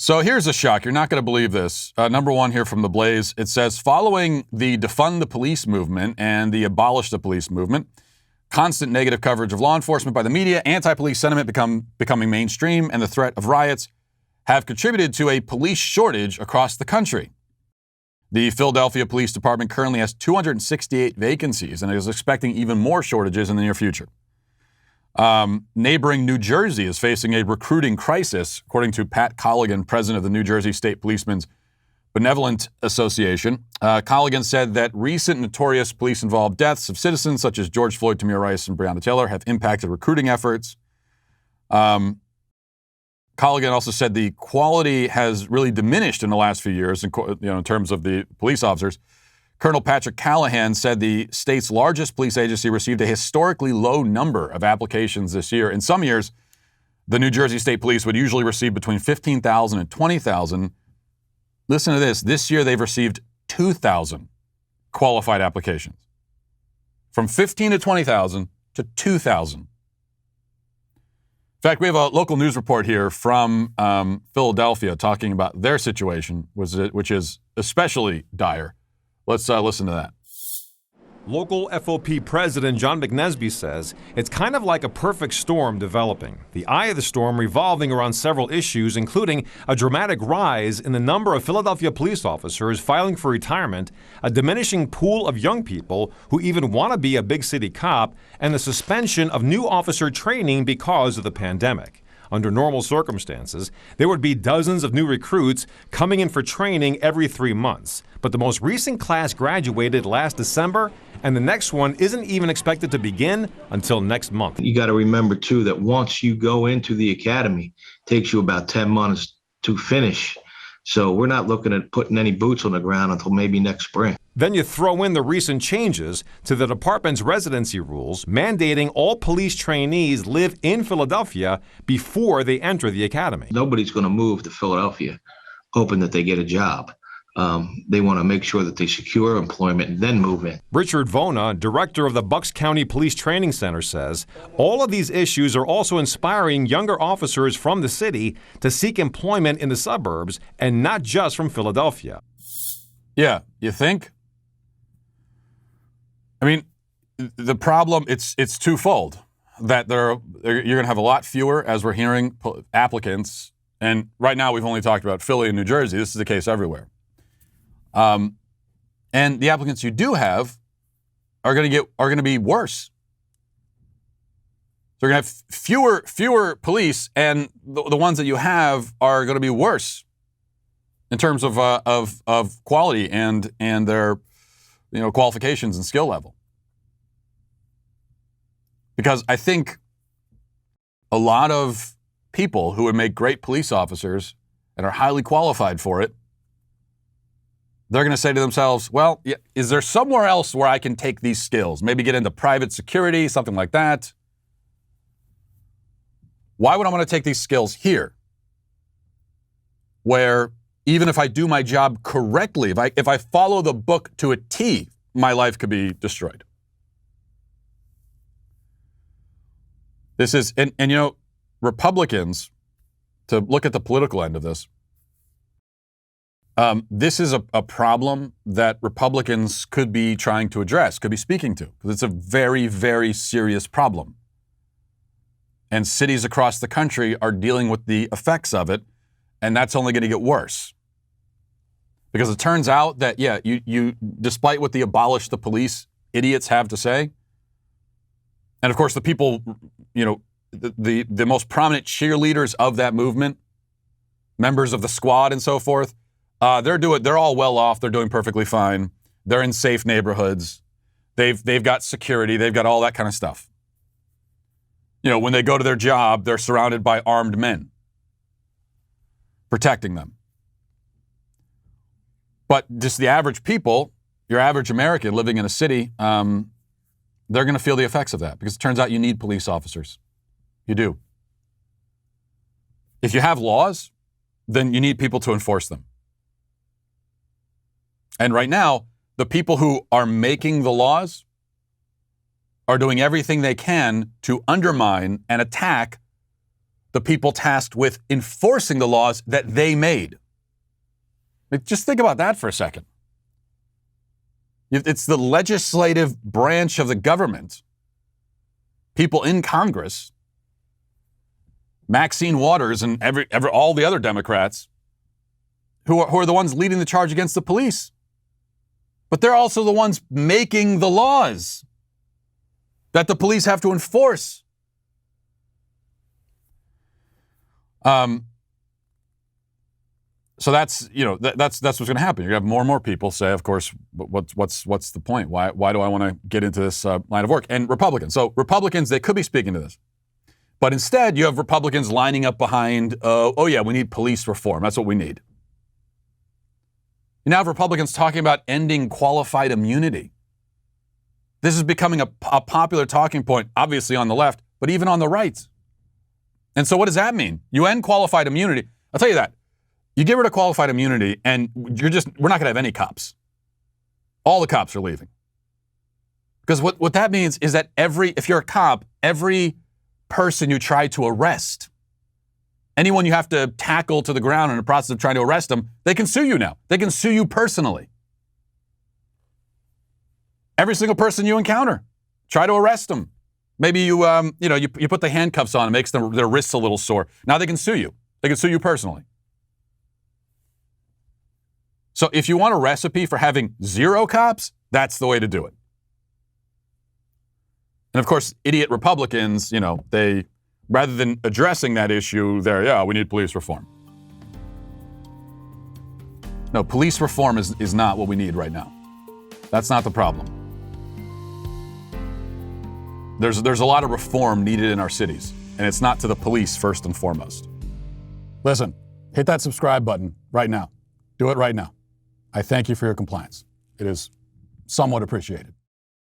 So here's a shock. You're not going to believe this. Number one here from The Blaze. It says, following the defund the police movement and the abolish the police movement, constant negative coverage of law enforcement by the media, anti-police sentiment becoming mainstream, and the threat of riots have contributed to a police shortage across the country. The Philadelphia Police Department currently has 268 vacancies and is expecting even more shortages in the near future. Neighboring New Jersey is facing a recruiting crisis, according to Pat Colligan, president of the New Jersey State Policemen's Benevolent Association. Colligan said that recent notorious police-involved deaths of citizens such as George Floyd, Tamir Rice, and Breonna Taylor have impacted recruiting efforts. Colligan also said the quality has really diminished in the last few years in terms of the police officers. Colonel Patrick Callahan said the state's largest police agency received a historically low number of applications this year. In some years, the New Jersey State Police would usually receive between 15,000 and 20,000. Listen to this. This year, they've received 2,000 qualified applications. From 15 to 20,000 to 2,000. In fact, we have a local news report here from Philadelphia talking about their situation, which is especially dire. Let's listen to that. Local FOP President John McNesby says it's kind of like a perfect storm developing. The eye of the storm revolving around several issues, including a dramatic rise in the number of Philadelphia police officers filing for retirement, a diminishing pool of young people who even want to be a big city cop, and the suspension of new officer training because of the pandemic. Under normal circumstances, there would be dozens of new recruits coming in for training every 3 months. But the most recent class graduated last December, and the next one isn't even expected to begin until next month. You got to remember, too, that once you go into the academy, it takes you about 10 months to finish. So we're not looking at putting any boots on the ground until maybe next spring. Then you throw in the recent changes to the department's residency rules, mandating all police trainees live in Philadelphia before they enter the academy. Nobody's going to move to Philadelphia hoping that they get a job. They want to make sure that they secure employment and then move in. Richard Vona, director of the Bucks County Police Training Center, says all of these issues are also inspiring younger officers from the city to seek employment in the suburbs and not just from Philadelphia. Yeah, you think? I mean, the problem, it's twofold. That you're going to have a lot fewer, as we're hearing, applicants. And right now we've only talked about Philly and New Jersey. This is the case everywhere. And the applicants you do have are going to be worse. So you're going to have fewer police, and the ones that you have are going to be worse in terms of quality and their qualifications and skill level. Because I think a lot of people who would make great police officers and are highly qualified for it, they're going to say to themselves, well, is there somewhere else where I can take these skills? Maybe get into private security, something like that. Why would I want to take these skills here? Where even if I do my job correctly, if I follow the book to a T, my life could be destroyed. This is, and Republicans, to look at the political end of this, this is a problem that Republicans could be trying to address, could be speaking to, because it's a very, very serious problem. And cities across the country are dealing with the effects of it, and that's only going to get worse. Because it turns out that, you despite what the abolish the police idiots have to say, and of course the people, the most prominent cheerleaders of that movement, members of the squad and so forth, they're all well off. They're doing perfectly fine. They're in safe neighborhoods. They've got security. They've got all that kind of stuff. When they go to their job, they're surrounded by armed men protecting them. But just the average people, your average American living in a city, they're going to feel the effects of that, because it turns out you need police officers. You do. If you have laws, then you need people to enforce them. And right now, the people who are making the laws are doing everything they can to undermine and attack the people tasked with enforcing the laws that they made. Just think about that for a second. It's the legislative branch of the government, people in Congress, Maxine Waters and all the other Democrats who are the ones leading the charge against the police. But they're also the ones making the laws that the police have to enforce. So that's what's going to happen. You're going to have more and more people say, of course, what's the point? Why do I want to get into this line of work? And Republicans. So Republicans, they could be speaking to this. But instead, you have Republicans lining up behind, we need police reform. That's what we need. You now have Republicans talking about ending qualified immunity. This is becoming a popular talking point, obviously on the left, but even on the right. And so what does that mean? You end qualified immunity. I'll tell you that. You get rid of qualified immunity and we're not going to have any cops. All the cops are leaving. Because what that means is that if you're a cop, every person you try to arrest, anyone you have to tackle to the ground in the process of trying to arrest them, they can sue you now. They can sue you personally. Every single person you encounter, try to arrest them. Maybe you put the handcuffs on, it makes their wrists a little sore. Now they can sue you. They can sue you personally. So if you want a recipe for having zero cops, that's the way to do it. And of course, idiot Republicans, they, rather than addressing that issue, we need police reform. No, police reform is not what we need right now. That's not the problem. There's a lot of reform needed in our cities, and it's not to the police first and foremost. Listen, hit that subscribe button right now. Do it right now. I thank you for your compliance. It is somewhat appreciated.